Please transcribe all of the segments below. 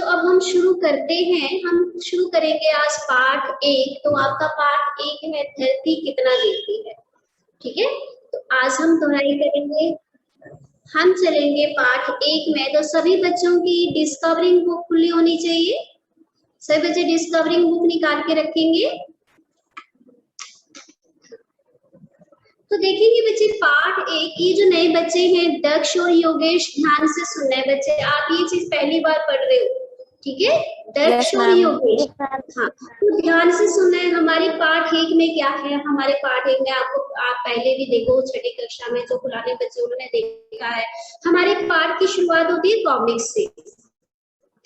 अब हम शुरू करते हैं। हम शुरू करेंगे आज पाठ 1। तो आपका पाठ 1 है धरती कितना देती है। ठीक है, तो आज हम दोहराई करेंगे। हम चलेंगे पाठ 1 में। तो सभी बच्चों की डिस्कवरिंग बुक खुली होनी चाहिए। सभी बच्चे डिस्कवरिंग बुक निकाल के रखेंगे। तो देखेंगे बच्चे पाठ 1, ये जो नए बच्चे हैं दक्ष और योगेश, ध्यान से सुनना है बच्चे, आप ये चीज पहली बार पढ़ रहे हो। ठीक है, दक्ष और योगेश, हाँ तो ध्यान से सुनना है। हमारे पाठ 1 में क्या है, हमारे पाठ 1 में आपको, आप पहले भी देखो छठी कक्षा में जो पुराने बच्चे उन्होंने देखा है, हमारे पाठ की शुरुआत होती है कॉमिक्स से।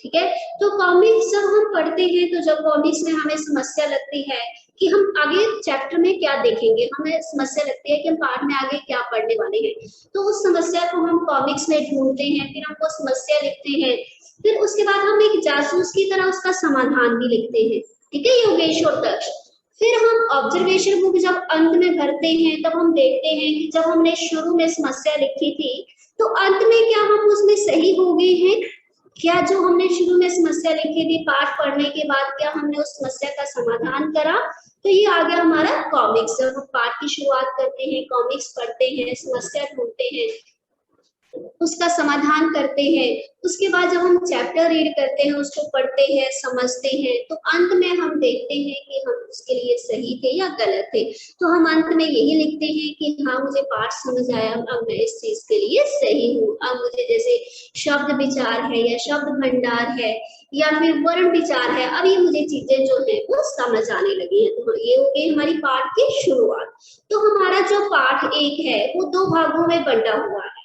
ठीक है, तो कॉमिक्स जब हम पढ़ते हैं तो जब कॉमिक्स में हमें समस्या लगती है कि हम आगे चैप्टर में क्या देखेंगे, हमें समस्या लगती है कि हम पाठ में आगे क्या पढ़ने वाले हैं, तो उस समस्या को हम कॉमिक्स में ढूंढते हैं, फिर हम वो समस्या लिखते हैं, फिर उसके बाद हम एक जासूस की तरह उसका समाधान भी लिखते हैं। ठीक है योगेश और दक्ष। फिर हम ऑब्जर्वेशन बुक जब अंत में भरते हैं तब हम देखते हैं कि जब हमने शुरू में समस्या लिखी थी तो अंत में क्या हम उसमें सही हो गए हैं, क्या जो हमने शुरू में समस्या लिखी थी पाठ पढ़ने के बाद क्या हमने उस समस्या का समाधान करा। तो ये आ गया हमारा कॉमिक्स। जब हम पाठ की शुरुआत करते हैं, कॉमिक्स पढ़ते हैं, समस्या ढूंढते हैं, उसका समाधान करते हैं, उसके बाद जब हम चैप्टर रीड करते हैं, उसको पढ़ते हैं, समझते हैं, तो अंत में हम देखते हैं कि हम उसके लिए सही थे या गलत थे। तो हम अंत में यही लिखते हैं कि हाँ मुझे पाठ समझ आया, अब मैं इस चीज के लिए सही हूँ। अब मुझे जैसे शब्द विचार है या शब्द भंडार है या फिर वर्ण विचार है, अब ये मुझे चीजें जो है वो समझ आने लगी है। तो ये हो गई हमारी पाठ की शुरुआत। तो हमारा जो पाठ 1 है वो 2 भागों में बंटा हुआ है।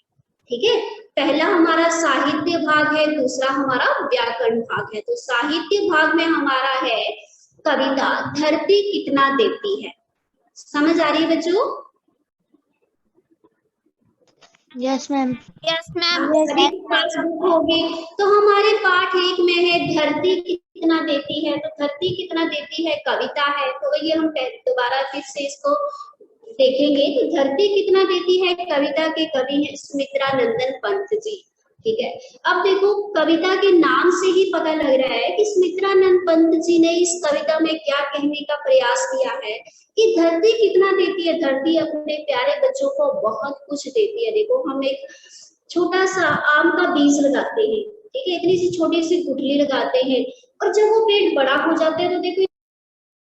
ठीक है, पहला हमारा साहित्य भाग है, दूसरा हमारा व्याकरण भाग है। तो साहित्य भाग में हमारा है कविता धरती कितना देती है। समझ आ रही है बच्चों? Yes ma'am. Yes ma'am. सभी के पास बुक होगी। तो हमारे पाठ 1 में है धरती कितना देती है। तो धरती कितना देती है कविता है। तो ये हम दोबारा फिर से इसको देखेंगे। तो धरती कितना देती है कविता के कवि है सुमित्रा नंदन पंत जी। ठीक है, अब देखो कविता के नाम से ही पता लग रहा है कि सुमित्रा नंदन पंत जी ने इस कविता में क्या कहने का प्रयास किया है कि धरती कितना देती है। धरती अपने प्यारे बच्चों को बहुत कुछ देती है। देखो हम एक छोटा सा आम का बीज लगाते हैं, ठीक है, इतनी सी छोटी सी गुठली लगाते हैं, और जब वो पेड़ बड़ा हो जाता है तो देखो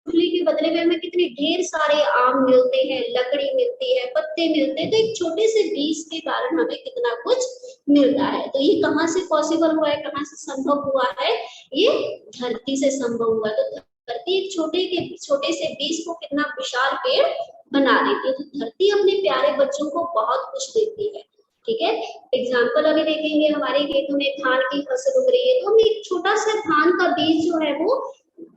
गुठली के बदले में हमें कितने ढेर सारे आम मिलते हैं, लकड़ी मिलती है, पत्ते मिलते हैं। तो एक छोटे से बीज के कारण हमें कितना कुछ मिलता है। तो ये कहाँ से पॉसिबल हुआ है, कहाँ से संभव हुआ है, ये धरती से संभव हुआ। तो धरती एक छोटे से बीज को कितना विशाल पेड़ बना देती है। तो धरती अपने प्यारे बच्चों को बहुत कुछ देती है। ठीक है, एग्जाम्पल अभी देखेंगे, हमारे खेतों में धान की फसल उग रही है, तो हम एक छोटा सा धान का बीज जो है वो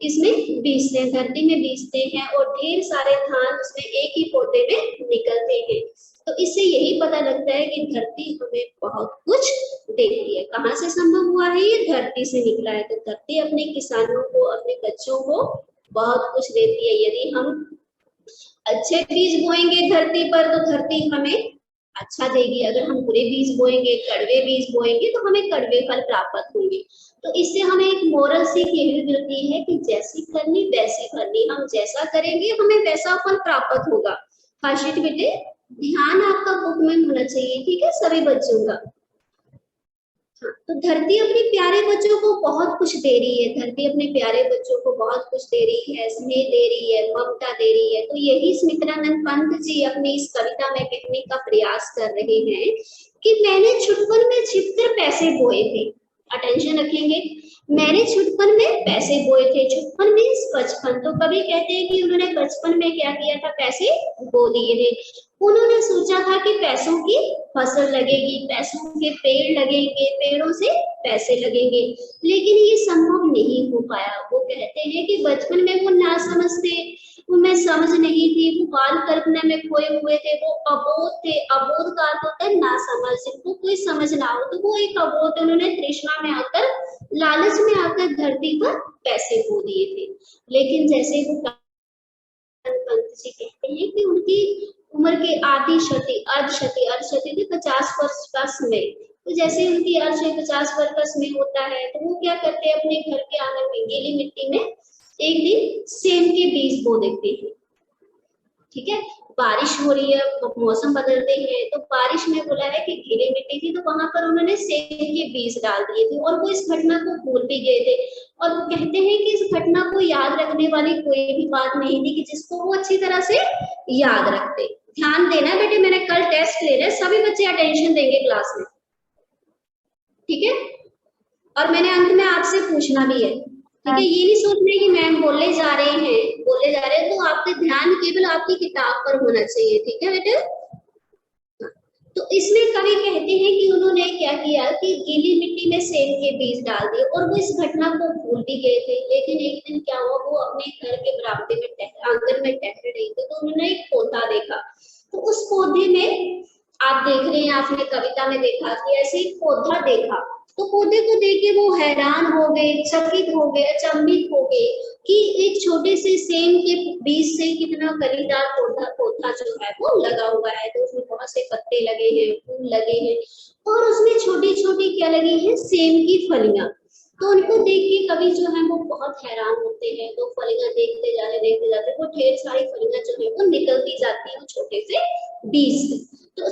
इसमें बीजते हैं, धरती में बीजते हैं, और ढेर सारे धान उसमें एक ही पौधे में निकलते हैं। तो इससे यही पता लगता है कि धरती हमें बहुत कुछ देती है। कहाँ से संभव हुआ है, ये धरती से निकला है। तो धरती अपने किसानों को, अपने बच्चों को बहुत कुछ देती है। यदि हम अच्छे बीज बोएंगे धरती पर तो धरती हमें अच्छा देगी। अगर हम बुरे बीज बोएंगे, कड़वे बीज बोएंगे, तो हमें कड़वे फल प्राप्त होंगे। तो इससे हमें एक मोरल सीख यही मिलती है कि जैसी करनी वैसी भरनी। हम जैसा करेंगे हमें वैसा फल प्राप्त होगा। हर्षित बेटे ध्यान आपका बुक में होना चाहिए, ठीक है, सभी बच्चों का। हाँ, तो धरती अपने प्यारे बच्चों को बहुत कुछ दे रही है। धरती अपने प्यारे बच्चों को बहुत कुछ दे रही है, स्नेह दे रही है, ममता दे रही है। तो यही सुमित्रानंद पंत जी अपनी इस कविता में कहने का प्रयास कर रहे हैं कि मैंने छुटपन में छिपकर पैसे बोए थे। अटेंशन रखेंगे, मैंने छुटपन में पैसे बोए थे। छुटपन मीन्स बचपन। तो कभी कहते हैं कि उन्होंने बचपन में क्या किया था, पैसे बो दिए थे। उन्होंने सोचा था कि पैसों की फसल लगेगी, पैसों के पेड़ लगेंगे, पेड़ों से पैसे लगेंगे, लेकिन ये संभव नहीं हो पाया। वो कहते हैं कि बचपन में वो ना समझते, उनमें समझ नहीं थी, वो बाल कल्पना में खोए हुए थे, वो अबोध थे। अबोध का अर्थ होता है ना समझ, जिनको कोई समझ ना हो, तो वो एक अबोध। उन्होंने तृष्णा में आकर, लालच में आकर धरती पर पैसे बो दिए थे। लेकिन जैसे वो पंत जी कहते हैं कि उनकी उम्र के आधी क्षति, अर्धक्षति थे 50 वर्ष का समय, तो जैसे उनकी अर्थ 50 वर्कर्स में होता है, तो वो क्या करते हैं, अपने घर के आंगन में गीली मिट्टी में एक दिन सेम के बीज बो देते हैं। ठीक है, बारिश हो रही है, मौसम बदलते हैं, तो बारिश में बोला है कि गीली मिट्टी थी, तो वहां पर उन्होंने सेब के बीज डाल दिए थे और वो इस घटना को भूल भी गए थे। और वो कहते हैं कि इस घटना को याद रखने वाली कोई भी बात नहीं थी कि जिसको वो अच्छी तरह से याद रखते। ध्यान देना बेटे, मैंने कल टेस्ट ले रहे, सभी बच्चे अटेंशन देंगे क्लास में, ठीक है। और मैंने अंत में आपसे पूछना भी है, ठीक है। ये नहीं सोचना कि मैम बोले जा रहे हैं, तो आपका ध्यान केवल आपकी किताब पर होना चाहिए, ठीक है बेटे। तो इसमें कवि कहते हैं कि उन्होंने क्या किया कि गीली मिट्टी में सेब के बीज डाल दिए और वो इस घटना को भूल भी गए थे। लेकिन एक दिन क्या हुआ, वो अपने घर के बरामदे में आंगन में टहल रही थी, तो उन्होंने एक पौधा देखा। तो उस पौधे में आप देख रहे हैं, आपने कविता में देखा कि ऐसे एक पौधा देखा, तो पौधे को देख के वो हैरान हो गए, चकित हो गए, अचंभित हो गए कि एक छोटे से सेम के बीज से कितना कलीदार पौधा जो है वो लगा हुआ है। तो उसमें बहुत से पत्ते लगे हैं, फूल लगे हैं और उसमें छोटी छोटी क्या लगी है, सेम की फलियां। तो उनको देख के कवि जो है वो बहुत हैरान होते हैं। तो फलियां देखते जाते वो ढेर सारी फलियां जो है वो निकलती जाती है छोटे से बीज से। तो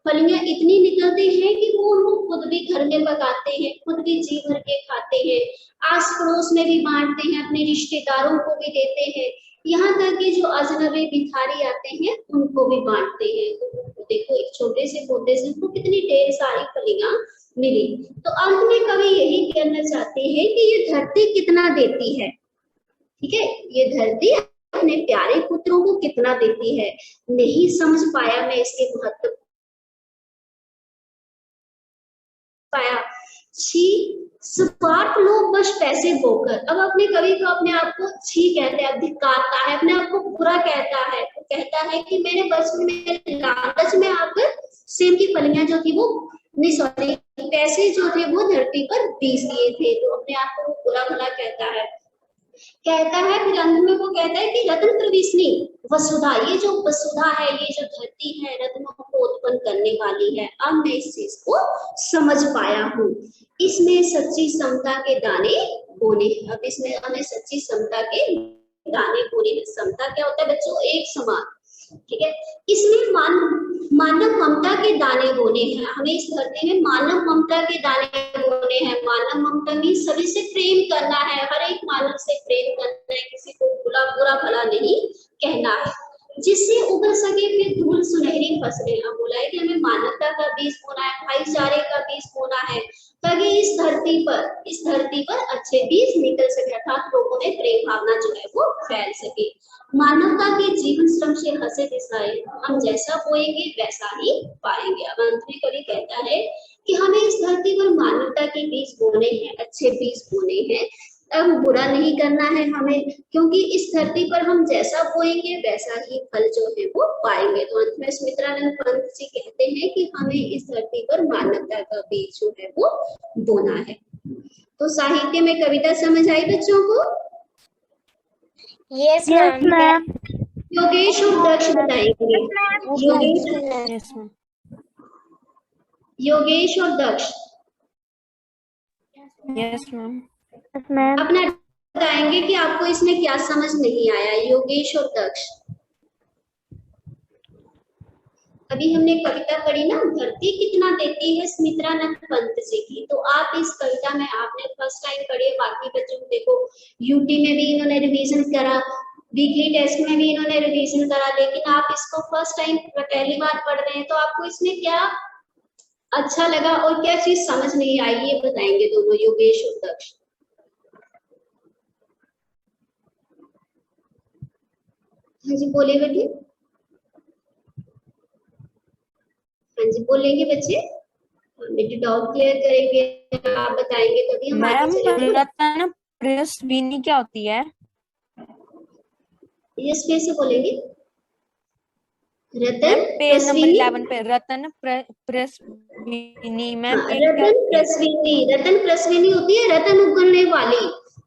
फलियां इतनी निकलती हैं कि वो उनको खुद भी घर में पकाते हैं, खुद भी जी भर के खाते हैं, आस पड़ोस में भी बांटते हैं, अपने रिश्तेदारों को भी देते हैं, यहाँ तक कि जो अजनबी भिखारी आते हैं उनको भी बांटते हैं। तो देखो, एक छोटे से पौधे से उनको कितनी ढेर सारी फलियां मिली। तो अंत में कवि यही कहना चाहते हैं कि ये धरती कितना देती है, ठीक है, ये धरती अपने प्यारे पुत्रों को कितना देती है। नहीं समझ पाया मैं इसके महत्व पाया। छी, स्वार्थ लोग बस पैसे बोकर। अब अपने कवि को अपने आप को छी कहते हैं, धिक्कारता है, अपने आप को बुरा कहता है, तो कहता है कि मैंने बस में लालच में आकर सेब की फलियां जो थी वो नहीं, सॉरी, पैसे जो थे वो धरती पर बीस दिए थे। तो अपने आप को बुरा भला कहता है। फिर अंत में वो कहता है कि रत्न प्रविष्णि वसुधा, ये जो वसुधा है, ये जो धरती है, रत्नों को उत्पन्न करने वाली है। अब मैं इस चीज को समझ पाया हूँ, इसमें सच्ची समता के दाने बोने। अब इसमें हमें सच्ची समता के दाने बोने। समता क्या होता है बच्चों, एक समान, ठीक है। इसमें मानव ममता के दाने बोने हैं। हमें इस धरती में मानव ममता के दाने बोने हैं। मानव ममता में सभी से प्रेम करना है, हर एक मानव से प्रेम करना है, किसी को बुरा भला नहीं कहना है, जिससे उबर सके फिर धूल सुनहरी फसलें। अब बोला है कि हमें मानवता का बीज बोना है, भाईचारे का बीज बोना है, ताकि इस धरती पर अच्छे बीज निकल सके, अर्थात लोगों में प्रेम भावना जो है वो फैल सके। मानवता के जीवन श्रम से हंसे दिशाए, हम जैसा बोएंगे वैसा ही पाएंगे। अब अंत में कवि कहता है कि हमें इस धरती पर मानवता के बीज बोने हैं, अच्छे बीज बोने हैं। अब बुरा नहीं करना है हमें, क्योंकि इस धरती पर हम जैसा बोएंगे वैसा ही फल जो है वो पाएंगे। तो अंत में सुमित्रानंद पंत जी कहते हैं कि हमें इस धरती पर मानवता का बीज जो है वो बोना है। तो साहित्य में कविता समझ आई बच्चों को? Yes ma'am. योगेश और दक्ष बताएंगे। योगेश और दक्ष यस मैम। अपना बताएंगे कि आपको इसमें क्या समझ नहीं आया। योगेश और दक्ष, अभी हमने कविता पढ़ी ना, धरती कितना देती है, सुमित्रानंद पंत जी की। तो आप इस कविता में आपने फर्स्ट टाइम पढ़ी, बाकी बच्चों को देखो यूटी में भी इन्होंने रिवीजन करा, वीकली टेस्ट में भी इन्होंने रिवीजन करा, लेकिन आप इसको फर्स्ट टाइम पहली बार पढ़ रहे हैं। तो आपको इसमें क्या अच्छा लगा और क्या चीज समझ नहीं आई, ये बताएंगे दोनों, योगेश और दक्ष। हाँ जी बोले बेटे, हाँ जी बोलेंगे बच्चे, बेटे डाउट क्लियर करेंगे, आप बताएंगे तभी हम आगे चलेंगे। रत्न प्रस्विनी क्या होती है? यस कैसे बोलेंगे? रतन पेज नंबर प्रस्विनी, 11 पे रत्न प्रस्विनी में रतन प्रस्विनी होती है रतन उगलने वाली,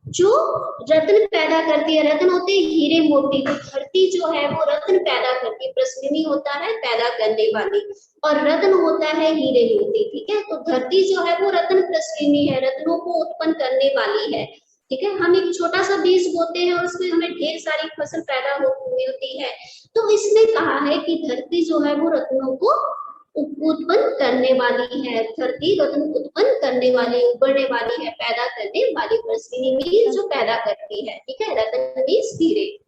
जो रत्न पैदा करती है। रत्न होते हैं हीरे मोती, तो धरती जो है वो रत्न पैदा करती है। प्रश्निनी होता है पैदा करने वाली, और रत्न होता है हीरे मोती। ठीक है, तो धरती जो है वो रत्न प्रश्निनी है, रत्नों को उत्पन्न करने वाली है। ठीक है, हम एक छोटा सा बीज बोते हैं और उसमें हमें ढेर सारी फसल पैदा हो मिलती है। तो इसमें कहा है कि धरती जो है वो रत्नों को उत्पन्न करने वाली है। धरती रत्न उत्पन्न करने वाली, उभरने वाली है, पैदा करने वाली। प्रश्निनी मीन्स जो पैदा करती है। ठीक है, रत्न मीन्स हीरे।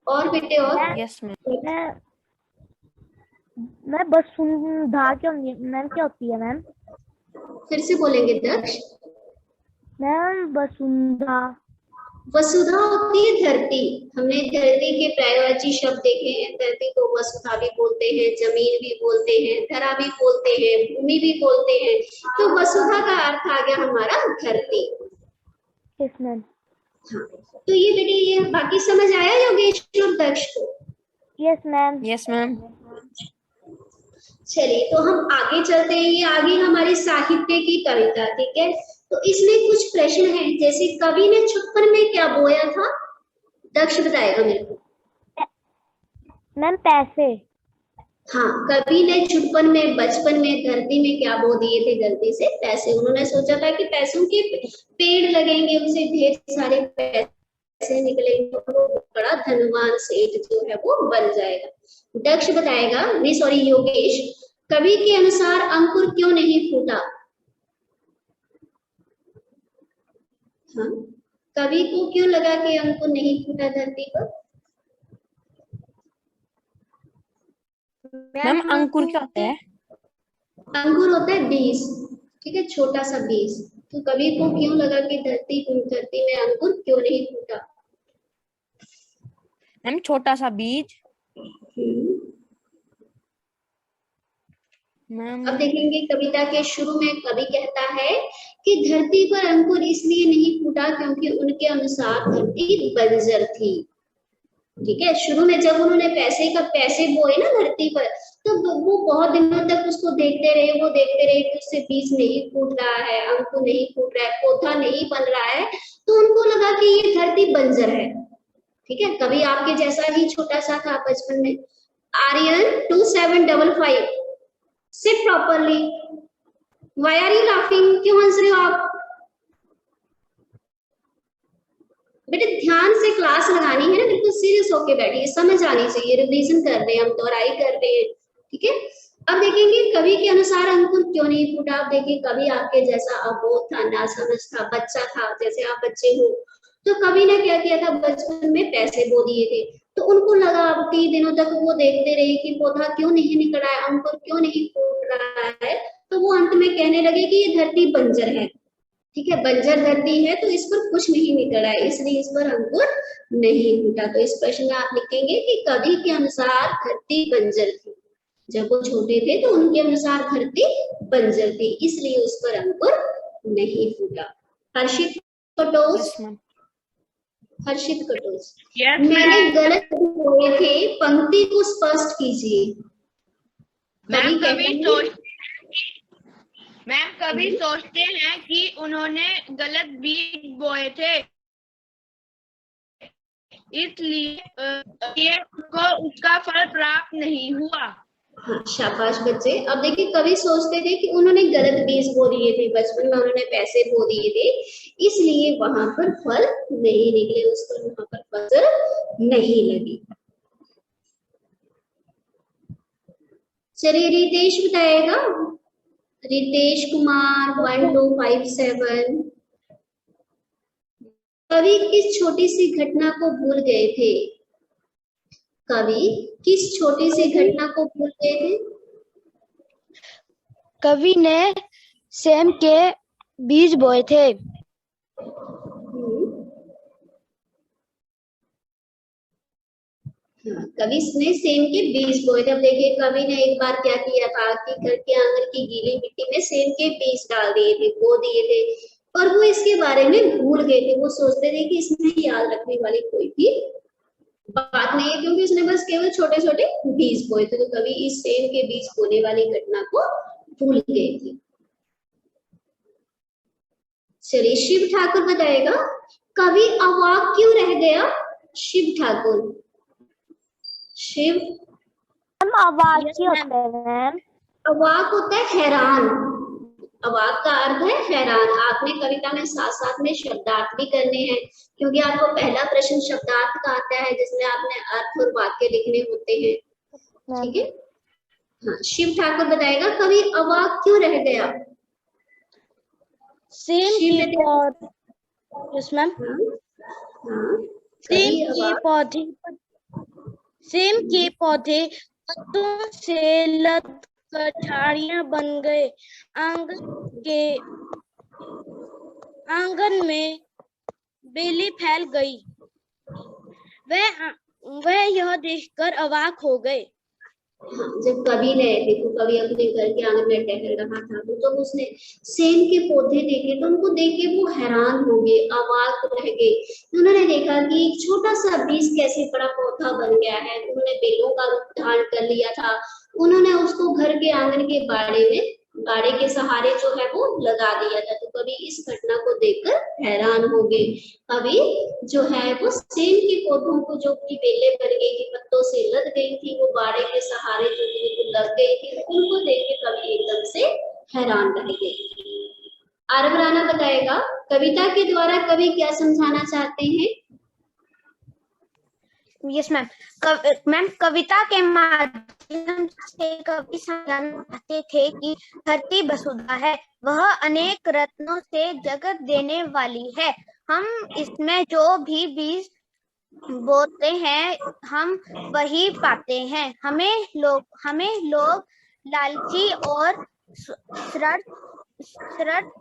और बेटे और यस मैम। मैं वसुंधरा क्या मैम, क्या होती है मैम? फिर से बोलेंगे दक्ष। मैम वसुंधरा। वसुधा होती है धरती। हमने धरती के पर्यायवाची शब्द देखे हैं। धरती को वसुधा भी बोलते हैं, जमीन भी बोलते हैं, धरा भी बोलते हैं, भूमि भी बोलते हैं। तो वसुधा का अर्थ आ गया हमारा धरती। Yes ma'am. हाँ, तो ये बेटे ये बाकी समझ आया योगेश और दक्ष को? Yes ma'am. Yes ma'am. चलिए तो हम आगे चलते हैं। ये आगे हमारी साहित्य की कविता। ठीक है, तो इसमें कुछ प्रश्न हैं, जैसे कवि ने छुपन में क्या बोया था? दक्ष बताएगा मेरे को। मैम पैसे। हाँ, कवि ने छुपन में, बचपन में धरती में क्या बो दिए थे? गलती से पैसे। उन्होंने सोचा था कि पैसों के पेड़ लगेंगे, उनसे ढेर सारे पैसे निकलेंगे, वो बड़ा धनवान सेठ जो है वो बन जाएगा। दक्ष बताएगा, नहीं सॉरी योगेश, कवि के अनुसार अंकुर क्यों नहीं फूटा? हाँ, कवि को क्यों लगा कि अंकुर नहीं फूटा धरती पर? मैम अंकुर क्या होता है? अंकुर होता है बीज। ठीक है, छोटा सा बीज। तो कवि को क्यों लगा कि धरती में अंकुर क्यों नहीं फूटा? मैम छोटा सा बीज। मैम अब देखेंगे कविता के शुरू में कवि कहता है कि धरती पर अंकुर इसलिए नहीं फूटा क्योंकि उनके अनुसार धरती बंजर थी। ठीक है, शुरू में जब उन्होंने पैसे बोए ना धरती पर, तो वो बहुत दिनों तक उसको देखते रहे, वो देखते रहे कि उससे बीज नहीं फूट रहा है, अंकुर नहीं फूट रहा है, पौधा नहीं बन रहा है। तो उनको लगा कि ये धरती बंजर है। ठीक है, कभी आपके जैसा ही छोटा सा था बचपन में। Aryan 2755 sit properly. Why are you laughing? क्यों हंस रहे हो आप? बेटे ध्यान से क्लास लगानी है ना, बिल्कुल सीरियस होके बैठिए, समझ आनी चाहिए। रिवीजन कर रहे हैं हम, दोहराई कर रहे हैं। ठीक है, अब देखेंगे कवि के अनुसार अंकुर क्यों नहीं फूटा। आप देखिए, कवि आपके जैसा अबोध था, नासमझ था, बच्चा था, जैसे आप बच्चे हो। तो कवि ने क्या किया था? बचपन में पैसे बो दिए थे। तो उनको लगा, अब 3 दिनों तक वो देखते रहे कि पौधा क्यों नहीं निकल रहा है, अंकुर क्यों नहीं फूट रहा है। तो वो अंत में कहने लगे कि ये धरती बंजर है। ठीक है, बंजर धरती है तो इस पर कुछ नहीं निकल रहा है, इसलिए इस पर अंकुर नहीं फूटा। तो इस प्रश्न में आप लिखेंगे कि कवि के अनुसार धरती बंजर थी। जब वो छोटे थे तो उनके अनुसार धरती बंजर थी, इसलिए उस पर अंकुर नहीं फूटा। Harshit Katoch. Yes ma'am. Harshit Katoch, Yes, मैंने ma'am. गलत बोले थे, पंक्ति को स्पष्ट कीजिए। मैम कहते कभी हैं- कभी सोचते हैं कि उन्होंने गलत बीज बोए थे, इसलिए उनको उसका फल प्राप्त नहीं हुआ। हाँ, शाबाश बच्चे। अब देखिए, कवि सोचते थे कि उन्होंने गलत बीज बो दिए थे, बचपन में उन्होंने पैसे बो दिए थे, इसलिए वहां पर फल नहीं निकले, उस पर वहां पर फसल नहीं लगी। चलिए रितेश बताएगा। रितेश कुमार 1257। कवि किस छोटी सी घटना को भूल गए थे? कवि किस छोटी सी घटना को भूल गए थे? कवि ने सेम के बीज बोए थे। हाँ, कवि ने सेम के बीज बोए थे। अब देखिए, कवि ने एक बार क्या किया था कि घर के आंगन की गीली मिट्टी में सेम के बीज डाल दिए थे, बो दिए थे, और वो इसके बारे में भूल गए थे। वो सोचते थे कि इसमें याद रखने वाली कोई भी बात नहीं है, क्योंकि उसने बस केवल छोटे छोटे बीज बोए थे। तो कवि इस सेम के बीज बोने वाली घटना को भूल गए थे। चलिए शिव ठाकुर बताएगा। कवि अवाक क्यों रह गया? शिव ठाकुर। शिव। अवाक क्यों होता है मैम? अवाक होता है हैरान। अवाक का अर्थ है हैरान। आपने कविता में साथ साथ में शब्दार्थ भी करने हैं, क्योंकि आपको पहला प्रश्न शब्दार्थ का आता है जिसमें आपने अर्थ और वाक्य लिखने होते हैं। ठीक है। हाँ, शिव ठाकुर बताएगा कवि अवाक क्यों रह गया? सेम के पौधे, यस मैम, सेम के पौधे पत्तों से लद कर झाड़ियां बन गए। आंगन में बेली फैल गई। वह यह देखकर अवाक हो गए। जब कवि ने, देखो कवि अपने घर के आंगन में टहल रहा था तो जब उसने सेम के पौधे देखे तो उनको देख के वो हैरान हो गए, अवाक रह गए। उन्होंने देखा कि एक छोटा सा बीज कैसे बड़ा पौधा बन गया है। उन्होंने बेलों का रूप धारण कर लिया था। उन्होंने उसको घर के आंगन के बाड़े के सहारे जो है वो लगा दिया था। तो कवि इस घटना को देखकर हैरान हो गए। कवि जो है वो सेम के पौधों को, जो की बेलें बन गई थी, पत्तों से लद गई थी, वो बाड़े के सहारे जो लग गई थी, उनको देख के कवि एकदम से हैरान रह गए। आरव राणा बताएगा कविता के द्वारा कवि क्या समझाना चाहते हैं? Yes ma'am. मैम, कविता के माध्यम से कवि समझाना चाहते थे कि धरती वसुधा है, वह अनेक रत्नों से जगत देने वाली है। हम इसमें जो भी बीज बोते हैं हम वही पाते हैं। हमें लोग लालची और शर्त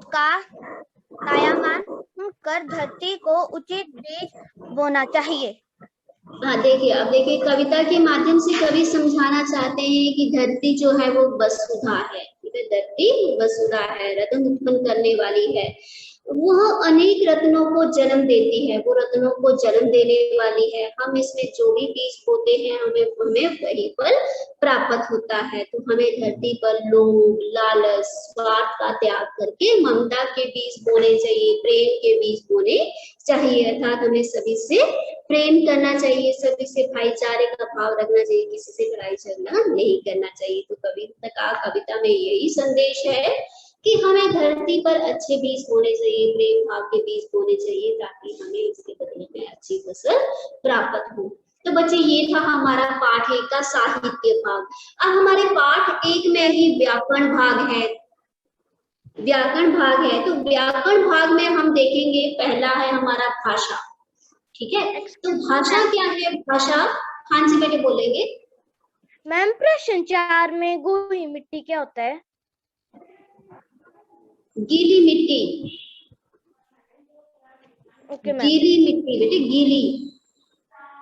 का कायमान कर धरती को उचित बीज बोना चाहिए। हाँ, देखिए कविता के माध्यम से कवि समझाना चाहते हैं कि धरती जो है वो वसुधा है। धरती वसुधा है, रत्न उत्पन्न करने वाली है। वह अनेक रत्नों को जन्म देती है, वो रत्नों को जन्म देने वाली है। हम इसमें जो भी बीज बोते हैं हमें वही फल प्राप्त होता है। तो हमें धरती पर लोभ, लालच, स्वार्थ का त्याग करके ममता के बीज बोने चाहिए, प्रेम के बीज बोने चाहिए। अर्थात हमें सभी से प्रेम करना चाहिए, सभी से भाईचारे का भाव रखना चाहिए, किसी से लड़ाई झगड़ा नहीं करना चाहिए। तो कविता में यही संदेश है कि हमें धरती पर अच्छे बीज बोने चाहिए, प्रेम भाव के बीज बोने चाहिए, ताकि हमें इसके बदले में अच्छी फसल प्राप्त हो। तो बच्चे ये था हमारा पाठ 1 का साहित्य भाग। अब हमारे पाठ 1 में ही व्याकरण भाग है। तो व्याकरण भाग में हम देखेंगे, पहला है हमारा भाषा। ठीक है, तो भाषा क्या है? भाषा, हाँ जी बेटे बोलेंगे। मैम, प्रश्न 4 में गीली मिट्टी क्या होता है? गीली मिट्टी। Okay ma'am. गीली मिट्टी बेटे,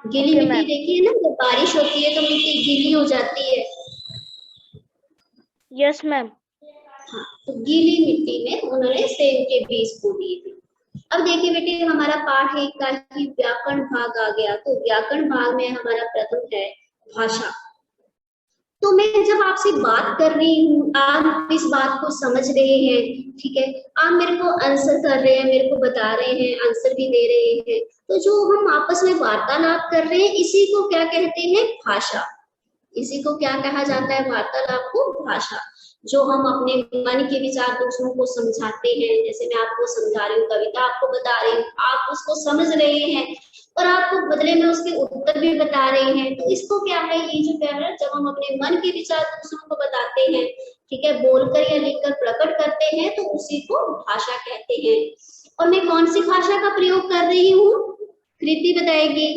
गीली मिट्टी देखिए ना, जब बारिश होती है तो मिट्टी गीली हो जाती है। Yes ma'am. हाँ, तो गीली मिट्टी में उन्होंने सेम के बीज बो दिए थे। अब देखिए बेटे, हमारा पाठ 1 का ही व्याकरण भाग आ गया। तो व्याकरण भाग में हमारा प्रथम है भाषा। तो मैं जब आपसे बात कर रही हूँ, आप इस बात को समझ रहे हैं, ठीक है, आप मेरे को आंसर कर रहे हैं, मेरे को बता रहे हैं, आंसर भी दे रहे हैं। तो जो हम आपस में वार्तालाप कर रहे हैं, इसी को क्या कहते हैं? भाषा। इसी को क्या कहा जाता है? वार्तालाप को भाषा। जो हम अपने मन के विचार दूसरों को समझाते हैं, जैसे मैं आपको समझा रही हूँ, कविता आपको बता रही हूँ, आप उसको समझ रहे हैं और आपको बदले में उसके उत्तर भी बता रहे हैं। तो इसको क्या है? ये जो क्या है, जब हम अपने मन के विचार दूसरों को बताते हैं, ठीक है, बोलकर या लिखकर प्रकट करते हैं, तो उसी को भाषा कहते हैं। और मैं कौन सी भाषा का प्रयोग कर रही हूँ? कृति बताएगी।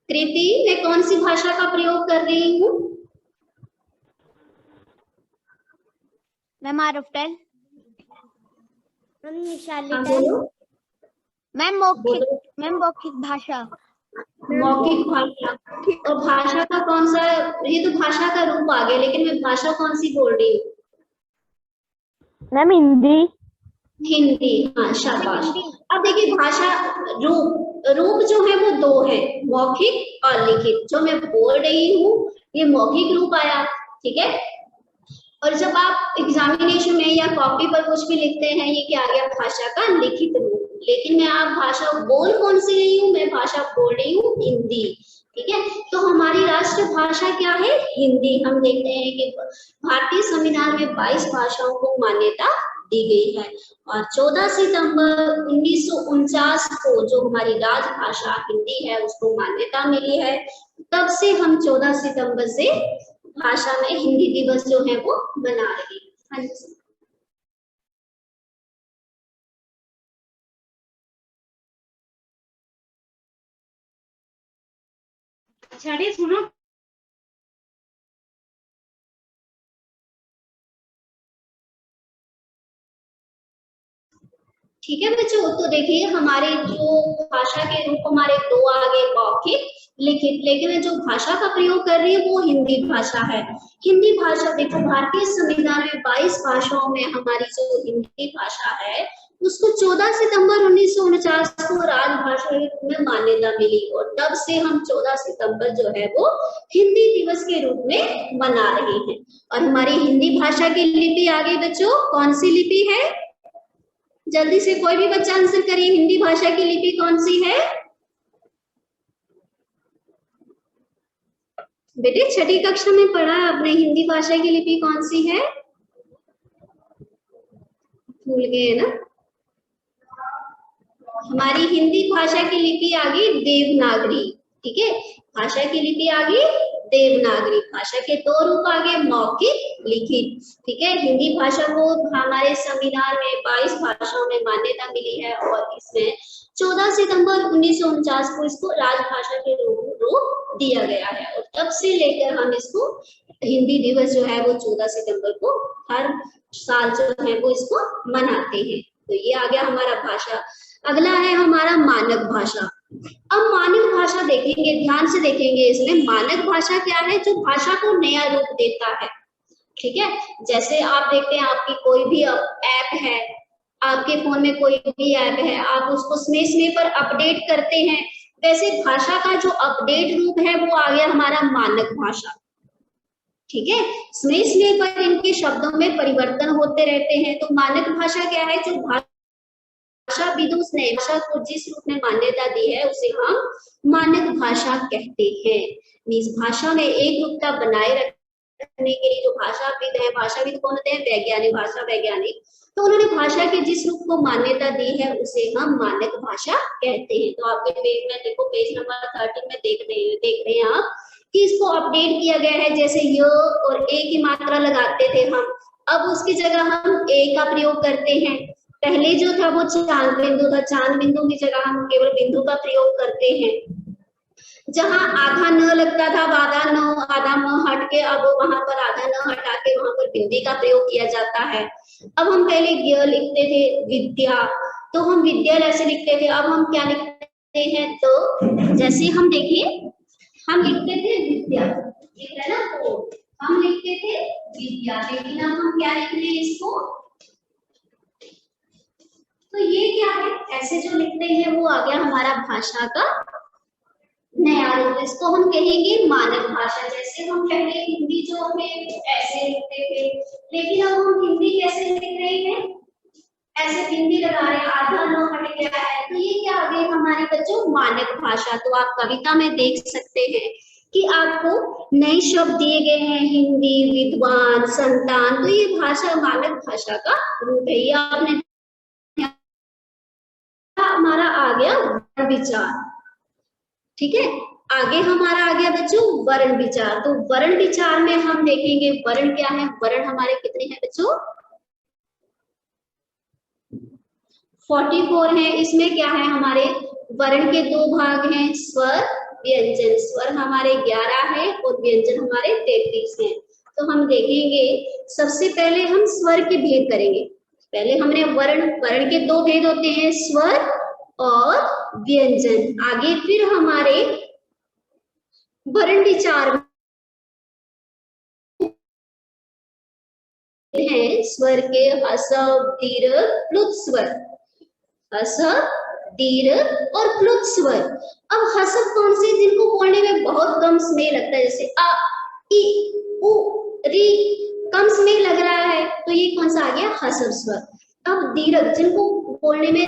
कृति, मैं कौन सी भाषा का प्रयोग कर रही हूँ? मैम, आरफ्टेल। मैम, मौखिक भाषा। मौखिक भाषा। और भाषा का कौन सा? ये तो भाषा का रूप आ गया, लेकिन मैं भाषा कौन सी बोल रही हूँ? मैम, हिंदी। हाँ, शाबाश। अब देखिए, भाषा रूप जो है वो 2 है, मौखिक और लिखित। जो मैं बोल रही हूँ ये मौखिक रूप आया, ठीक है, और जब आप एग्जामिनेशन में या कॉपी पर कुछ भी लिखते हैं, ये क्या आ गया, भाषा का लिखित रूप। लेकिन मैं आप भाषा बोल कौन सी रही हूँ, मैं भाषा बोल रही हूँ हिंदी। ठीक है, तो हमारी राष्ट्र भाषा क्या है, हिंदी। हम देखते हैं कि भारतीय संविधान में 22 भाषाओं को मान्यता दी गई है और 14 सितंबर 1949 को जो हमारी राजभाषा हिंदी है उसको मान्यता मिली है। तब से हम 14 सितंबर से भाषा में हिंदी दिवस जो है वो मना रहे हैं। हाँ जी। छड़ी सुनो, ठीक है बच्चों, तो देखिए हमारे जो भाषा के रूप हमारे दो आगे मौखिक लिखित, लेकिन मैं जो भाषा का प्रयोग कर रही हूँ वो हिंदी भाषा है। हिंदी भाषा देखो, भारतीय संविधान में 22 भाषाओं में हमारी जो हिंदी भाषा है उसको 14 सितंबर 1949 को राजभाषा के रूप में मान्यता मिली और तब से हम 14 सितंबर जो है वो हिंदी दिवस के रूप में मना रहे हैं। और हमारी हिंदी भाषा की लिपि आ गई बच्चों, कौन सी लिपि है, जल्दी से कोई भी बच्चा आंसर करिए, हिंदी भाषा की लिपि कौन सी है बेटे, छठी कक्षा में पढ़ा आपने, हिंदी भाषा की लिपि कौन सी है, भूल गए ना। हमारी हिंदी भाषा की लिपि आ गई देवनागरी। ठीक है, भाषा की लिपि आ गई देवनागरी। भाषा के दो रूप आ गए, मौखिक लिखित। ठीक है, हिंदी भाषा को हमारे संविधान में 22 भाषाओं में मान्यता मिली है और इसमें 14 सितंबर 1949 को इसको राजभाषा के रूप दिया गया है और तब से लेकर हम इसको हिंदी दिवस जो है वो 14 सितंबर को हर साल जो है वो इसको मनाते हैं। तो ये आ गया हमारा भाषा। अगला है हमारा मानक भाषा। अब मानक भाषा देखेंगे, ध्यान से देखेंगे, इसमें मानक भाषा क्या है, जो भाषा को नया रूप देता है। ठीक है, जैसे आप देखते हैं आपकी कोई भी ऐप है, आपके फोन में कोई भी ऐप है, आप उसको समय पर अपडेट करते हैं, वैसे भाषा का जो अपडेट रूप है वो आ गया हमारा मानक भाषा। ठीक है, समय पर इनके शब्दों में परिवर्तन होते रहते हैं। तो मानक भाषा क्या है, जो भाषाविदों ने भाषा को जिस रूप में मान्यता दी है उसे हम मानक भाषा कहते हैं। इस भाषा में एक रूपता बनाए रखने के लिए जो भाषाविद है, भाषाविद कौन होते हैं, वैज्ञानिक, भाषा वैज्ञानिक, तो उन्होंने भाषा के जिस रूप को मान्यता दी है उसे हम मानक भाषा कहते हैं। तो आपके पेज में देखो, पेज नंबर 13 में देख रहे हैं आप कि इसको अपडेट किया गया है। जैसे य और ए की मात्रा लगाते थे हम, अब उसकी जगह हम ए का प्रयोग करते हैं। पहले जो था वो चांद बिंदु था, चांद बिंदु की जगह हम केवल बिंदु का प्रयोग करते हैं। जहां आधा न लगता था, आधा न हट के अब वहां पर आधा न हटा के वहां पर बिंदी का प्रयोग किया जाता है। अब हम पहले य लिखते थे विद्या, तो हम विद्या ऐसे लिखते थे। अब हम क्या लिखते हैं, तो जैसे हम देखिए, हम लिखते थे विद्या, ठीक है ना, तो हम लिखते थे विद्या, लेकिन अब हम क्या लिख रहे हैं इसको, तो ये क्या है, ऐसे जो लिखते हैं वो आ गया हमारा भाषा का नया रूप। इसको हम कहेंगे मानक भाषा। जैसे हम पहले हिंदी जो हमें ऐसे लिखते थे, लेकिन अब हम हिंदी कैसे लिख रहे हैं, ऐसे हिंदी लगा रहे हैं, आधा न हट गया है, तो ये क्या आ गई हमारी बच्चों मानक भाषा। तो आप कविता में देख सकते हैं कि आपको नए शब्द दिए गए हैं, हिंदी, विद्वान, संतान, तो ये भाषा मानक भाषा का रूप है। ये आपने हमारा आ गया वर्ण विचार। ठीक है, आगे हमारा आ गया बच्चों वर्ण विचार। तो वर्ण विचार में हम देखेंगे वर्ण क्या है। वर्ण हमारे कितने हैं बच्चों, 44 है। इसमें क्या है, हमारे वर्ण के दो भाग हैं, स्वर व्यंजन। स्वर हमारे 11 है और व्यंजन हमारे 33 हैं। तो हम देखेंगे सबसे पहले हम स्वर के भेद करेंगे। पहले हमने वर्ण के दो भेद होते हैं, स्वर और व्यंजन। आगे फिर हमारे वर्ण विचार हैं स्वर के ह्रस्व, दीर्घ, प्लुत स्वर, ह्रस्व, दीर्घ और प्लुत स्वर। अब ह्रस्व कौन से, जिनको बोलने में बहुत कम समय लगता है, जैसे अ, इ, उ, री, कम समय लग रहा तो ये कौन सा आ गया, हसब स्वर। अब दीर्घ जिनको बोलने में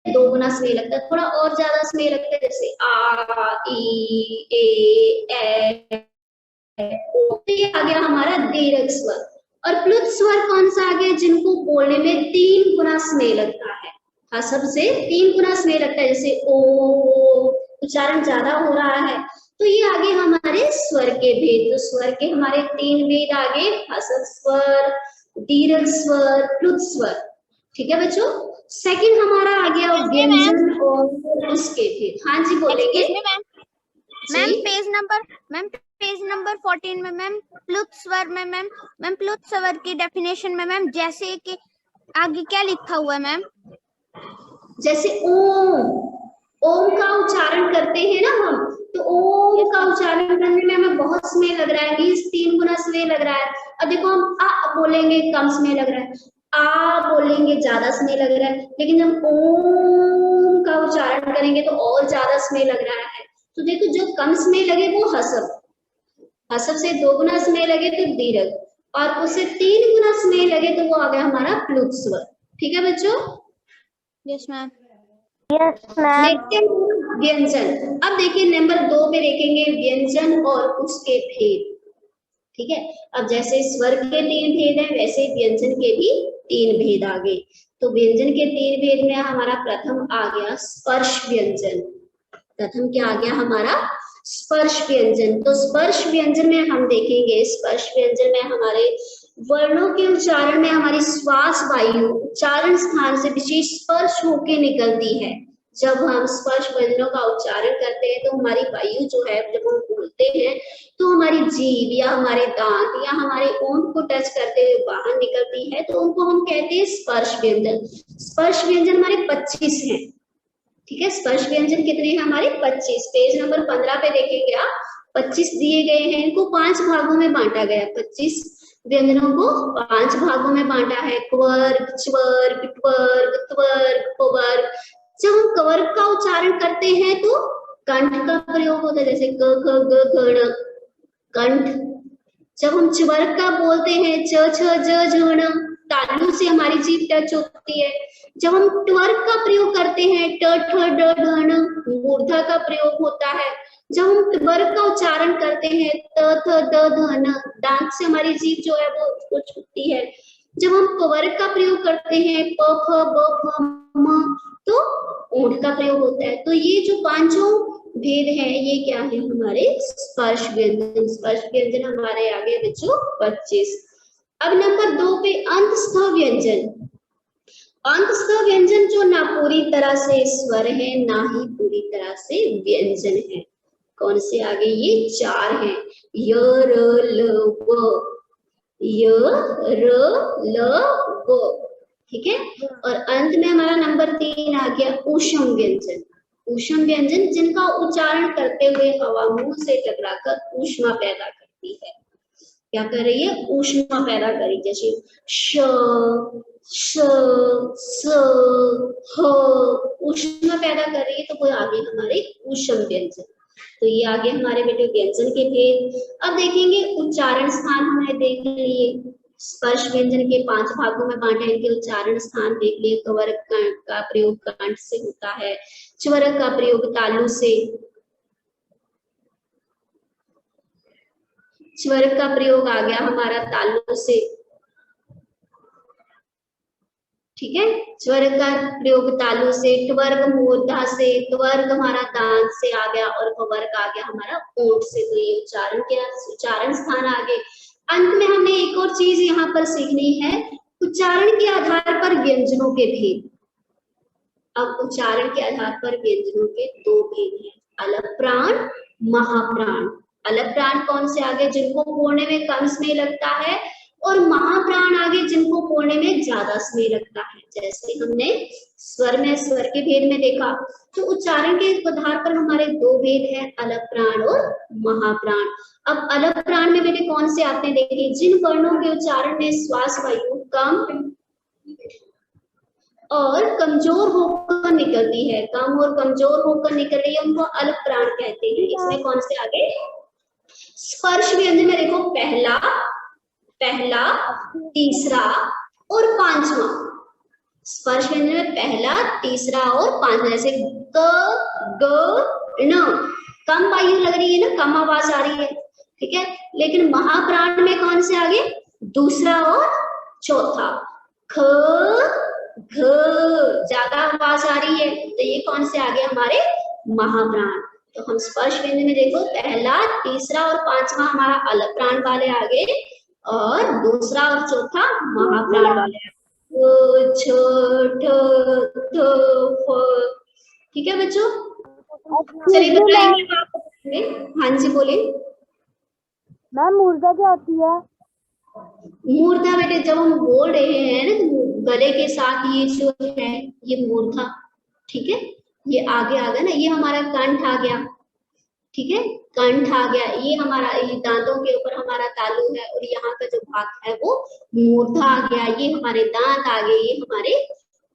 2 गुना स्मेह लगता है, थोड़ा और ज्यादा स्मेह लगता है, जैसे आ, ई, ए, तो ये आ गया हमारा दीर्घ स्वर। और प्लुत स्वर कौन सा आ गया, जिनको बोलने में 3 गुना स्मेह लगता है, हसब से 3 गुना स्मेह लगता है, जैसे ओ, उच्चारण ज्यादा हो रहा है। तो ये आगे हमारे स्वर के भेद, तो स्वर के हमारे 3 भेद आगे, हसब स्वर, दीर्घ स्वर, प्लुत स्वर। ठीक है बच्चों। सेकंड हमारा आ गया व्यंजन और उसके भेद। हाँ जी बोलेंगे मैम पेज नंबर 14 में मैम प्लुत स्वर में मैम प्लुत स्वर की डेफिनेशन में मैम जैसे कि आगे क्या लिखा हुआ है मैम, जैसे ओम, ओम का उच्चारण करते हैं ना हम, तो ओम का उच्चारण करने में हमें बहुत स्मेह लग रहा है, मीन्स 3 गुना स्मेह लग रहा है। अब देखो हम आ बोलेंगे कम स्मेह लग रहा है, आ बोलेंगे ज्यादा स्मेह लग रहा है, लेकिन जब ओम का उच्चारण करेंगे तो और ज्यादा स्मेह लग रहा है। तो देखो जो कम स्मेह लगे वो हसब, हसब से 2 गुना स्मेह लगे तो दीर्घ, और उससे 3 गुना स्मेह लगे तो वो आ गया हमारा प्लुत स्वर। ठीक है बच्चों। Yes ma'am. देखते हैं व्यंजन। अब देखिए नंबर 2 पे देखेंगे व्यंजन और उसके भेद। ठीक है, अब जैसे स्वर के 3 भेद हैं, वैसे व्यंजन के भी 3 भेद आ गए। तो व्यंजन के 3 भेद में हमारा प्रथम आ गया स्पर्श व्यंजन। प्रथम क्या आ गया हमारा, स्पर्श व्यंजन। तो स्पर्श व्यंजन में हम देखेंगे, स्पर्श व्यंजन में हमारे वर्णों के उच्चारण में हमारी श्वास वायु उच्चारण स्थान से विशेष स्पर्श होके निकलती है। जब हम स्पर्श व्यंजनों का उच्चारण करते हैं तो हमारी वायु जो है, जब हम बोलते हैं तो हमारी जीभ या हमारे दांत या हमारे ओंठ को टच करते हुए बाहर निकलती है, तो उनको हम कहते हैं स्पर्श व्यंजन। स्पर्श व्यंजन हमारे 25 हैं। ठीक है, स्पर्श व्यंजन कितने हैं हमारे, 25। पेज नंबर 15 पे देखेंगे आप, 25 दिए गए हैं, इनको 5 भागों में बांटा गया। 25 व्यंजनों को 5 भागों में बांटा है, क्वर्ग, च्वर्ग, ट्वर्ग, त्वर्ग, पवर्ग। जब हम कवर्ग का उच्चारण करते हैं तो कंठ का प्रयोग होता है, जैसे क, ख, ग, घ, कंठ। जब हम च्वर्ग का बोलते हैं, च, छ, ज, झ, तालु से हमारी जीभ टच होती है। जब हम ट्वर्ग का प्रयोग करते हैं, ट, ठ, ड, ढ, मूर्धा का प्रयोग होता है। जब हम त्वर्ग का उच्चारण करते हैं, त, थ, द, ध, न, दांत से हमारी जीभ जो है वो छूटती है। जब हम पवर्ग का प्रयोग करते हैं, प, फ, ब, फ, म, तो ओंठ का प्रयोग होता है। तो ये जो 5 भेद है, ये क्या है हमारे स्पर्श व्यंजन। स्पर्श व्यंजन हमारे आगे बच्चों 25। अब नंबर 2 पे अंतस्थ व्यंजन। अंतस्थ व्यंजन जो ना पूरी तरह से स्वर है ना ही पूरी तरह से व्यंजन है। कौन से आगे, ये 4 हैं, य, र, ल, व, य, र, ल, व। ठीक है, और अंत में हमारा नंबर 3 आ गया ऊष्म व्यंजन। ऊष्म व्यंजन जिनका उच्चारण करते हुए हवा मुंह से टकराकर ऊष्मा पैदा करती है। क्या कर रही है, ऊष्मा पैदा करी, जैसे श, श, स, ह, ऊष्मा पैदा कर रही है, तो वो आगे हमारे ऊष्म व्यंजन। तो ये आगे हमारे बेटे व्यंजन के भेद। अब देखेंगे उच्चारण स्थान हमने देख लिए। स्पर्श व्यंजन के 5 भागों में बांटे, इनके उच्चारण स्थान देख लिए। कवर्ग का प्रयोग कंठ से होता है, च्वर्ग का प्रयोग तालु से, च्वर्ग का प्रयोग आ गया हमारा तालु से। ठीक है, च्वर्ग का प्रयोग तालु से, ट्वर्ग मूर्धा से, त्वर्ग हमारा दांत से आ गया, और पवर्ग आ गया हमारा ओंठ से। तो ये उच्चारण क्या, उच्चारण स्थान आगे। अंत में हमें एक और चीज यहाँ पर सीखनी है, उच्चारण के आधार पर व्यंजनों के भेद। अब उच्चारण के आधार पर व्यंजनों के 2 भेद हैं, अलग प्राण, महाप्राण। अलग प्राण कौन से आगे, जिनको बोलने में कम स्मेह लगता है, और महाप्राण आगे जिनको बोलने में ज्यादा स्मेह लगता है। जैसे हमने स्वर में, स्वर के भेद में देखा, तो उच्चारण के आधार पर हमारे 2 भेद हैं, अलग प्राण और महाप्राण। अब अलग प्राण में बेटे कौन से आते हैं, देखिए, जिन वर्णों के उच्चारण में श्वास वायु कम और कमजोर होकर निकलती है, कम और कमजोर होकर निकल रही है, उनको अलग प्राण कहते हैं। इसमें कौन से आगे, स्पर्श व्यंजन में देखो, पहला पहला, तीसरा और पांचवा। स्पर्श व्यंजन में पहला, तीसरा और पांचवा, जैसे क, ग, ण। कम वायु लग रही है ना, कम आवाज आ रही है, ठीक है। लेकिन महाप्राण में कौन से आगे? दूसरा और चौथा। ख, घ, ज्यादा आवाज आ रही है, तो ये कौन से आगे? हमारे महाप्राण। तो हम स्पर्श व्यंजन में देखो, पहला, तीसरा और पांचवा हमारा अलग प्राण वाले आगे, और दूसरा और चौथा महाप्राण वाले आगे। ठीक है बच्चों, चलिए बताएंगे आप। हाँ जी बोले। मैम मूर्धा क्या होती है? मूर्धा बेटे जब हम बोल रहे हैं ना, तो गले के साथ ये जो है ये मूर्धा, ठीक है। ये आगे आ गया ना, ये हमारा कंठ आ गया, ठीक है। कंठ आ गया, ये हमारा, ये दांतों के ऊपर हमारा तालु है, और यहाँ का जो भाग है वो मूर्धा आ गया। ये हमारे दांत आ गए, ये हमारे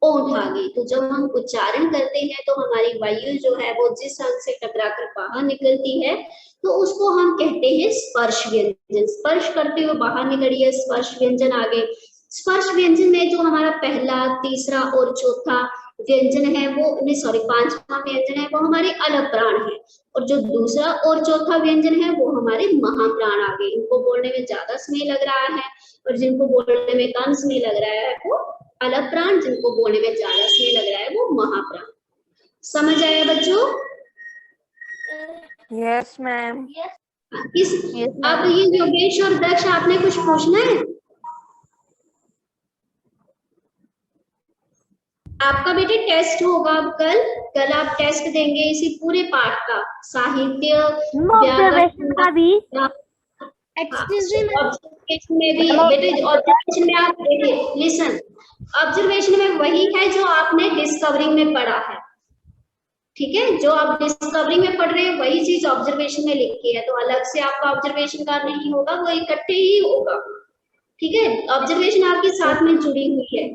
ओंठ आ गई। तो जब हम उच्चारण करते हैं तो हमारी वायु जो है वो जिस अंग से टकरा कर बाहर निकलती है, तो उसको हम कहते हैं स्पर्श व्यंजन। स्पर्श करते हुए बाहर निकल रही है, स्पर्श व्यंजन आ गए। स्पर्श व्यंजन में जो हमारा पहला, तीसरा और चौथा व्यंजन है वो, सॉरी, पांचवा व्यंजन है वो हमारे अलग प्राण है, और जो दूसरा और चौथा व्यंजन है वो हमारे महाप्राण आ गए। इनको बोलने में ज्यादा समय लग रहा है, और जिनको बोलने में कम समय लग रहा है वो अलग प्राण, जिनको बोलने में ज्यादा समय लग रहा है वो महाप्राण। समझ आया बच्चों? Yes ma'am. इस अब ये योगेश और दक्ष, आपने कुछ पूछना है? आपका बेटे टेस्ट होगा अब कल आप टेस्ट देंगे इसी पूरे पाठ का, साहित्य, ऑब्जर्वेशन का भी। ऑब्जर्वेशन में भी बेटे, ऑब्जर्वेशन में आप देखिए, लिसन, ऑब्जर्वेशन में वही है जो आपने डिस्कवरिंग में पढ़ा है, ठीक है। जो आप डिस्कवरिंग में पढ़ रहे हैं वही चीज ऑब्जर्वेशन में लिखी है, तो अलग से आपका ऑब्जर्वेशन का नहीं होगा, वो इकट्ठे ही होगा, ठीक है। ऑब्जर्वेशन आपके साथ में जुड़ी हुई है,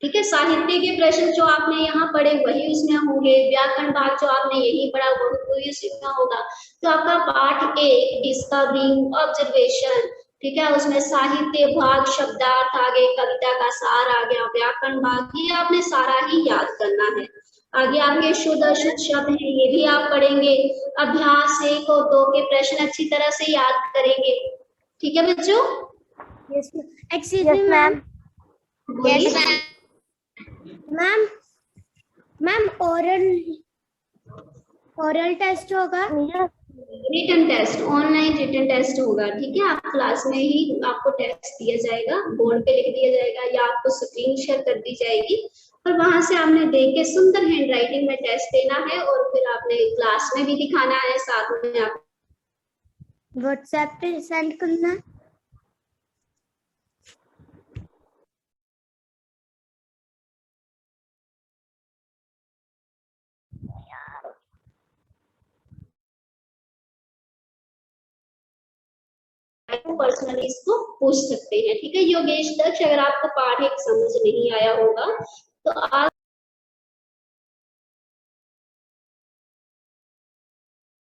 ठीक है। साहित्य के प्रश्न जो आपने यहाँ पढ़े वही उसमें होंगे, व्याकरण भाग जो आपने यही पढ़ा वही उसमें होगा। तो आपका पार्ट 1 डिस्कवरिंग, ऑब्जर्वेशन, ठीक है, उसमें साहित्य भाग, शब्दार्थ आ गए, कविता का सार आ गया, व्याकरण भाग, ये आपने सारा ही याद करना है। आगे आपके शुद्ध अशुद्ध शब्द है, ये भी आप पढ़ेंगे। अभ्यास 1 और 2 के प्रश्न अच्छी तरह से याद करेंगे, ठीक है बच्चों? Excuse me ma'am. Ma'am, ma'am oral test होगा? Written test, online written test होगा, ठीक है। आप क्लास में ही आपको टेस्ट दिया जाएगा, बोर्ड पे लिख दिया जाएगा, या आपको स्क्रीन शेयर कर दी जाएगी, और वहां से आपने देख के सुंदर हैंड राइटिंग में टेस्ट देना है, और फिर आपने क्लास में भी दिखाना है, साथ में आप व्हाट्सएप पे सेंड करना। पर्सनली इसको पूछ सकते हैं, ठीक है। योगेश दक्ष, अगर आपको पाठ एक समझ नहीं आया होगा तो आप